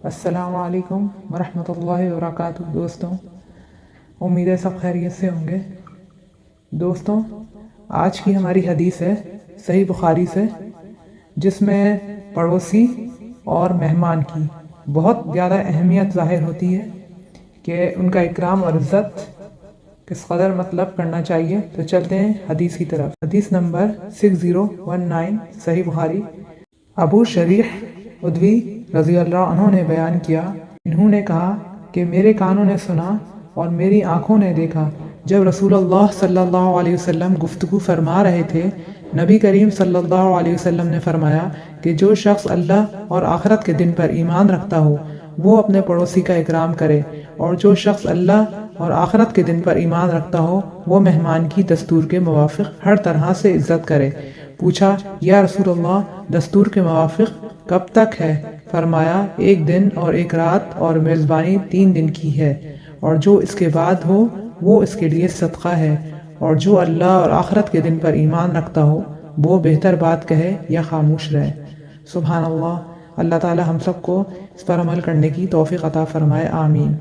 السلام علیکم ورحمۃ اللہ وبرکاتہ دوستوں، امید ہے سب خیریت سے ہوں گے۔ دوستوں، آج کی ہماری حدیث ہے صحیح بخاری سے، جس میں پڑوسی اور مہمان کی بہت زیادہ اہمیت ظاہر ہوتی ہے کہ ان کا اکرام اور عزت کس قدر کرنا چاہیے۔ تو چلتے ہیں حدیث کی طرف۔ حدیث نمبر 6019 صحیح بخاری۔ ابو شریح ادوی رضی اللہ عنہ نے بیان کیا، انہوں نے کہا کہ میرے کانوں نے سنا اور میری آنکھوں نے دیکھا جب رسول اللہ صلی اللہ علیہ وسلم گفتگو فرما رہے تھے۔ نبی کریم صلی اللہ علیہ وسلم نے فرمایا کہ جو شخص اللہ اور آخرت کے دن پر ایمان رکھتا ہو وہ اپنے پڑوسی کا اکرام کرے، اور جو شخص اللہ اور آخرت کے دن پر ایمان رکھتا ہو وہ مہمان کی دستور کے موافق ہر طرح سے عزت کرے۔ پوچھا، یا رسول اللہ، دستور کے موافق کب تک ہے؟ فرمایا، 1 دن اور 1 رات، اور میزبانی 3 دن کی ہے، اور جو اس کے بعد ہو وہ اس کے لیے صدقہ ہے، اور جو اللہ اور آخرت کے دن پر ایمان رکھتا ہو وہ بہتر بات کہے یا خاموش رہے۔ سبحان اللہ۔ اللہ تعالی ہم سب کو اس پر عمل کرنے کی توفیق عطا فرمائے، آمین۔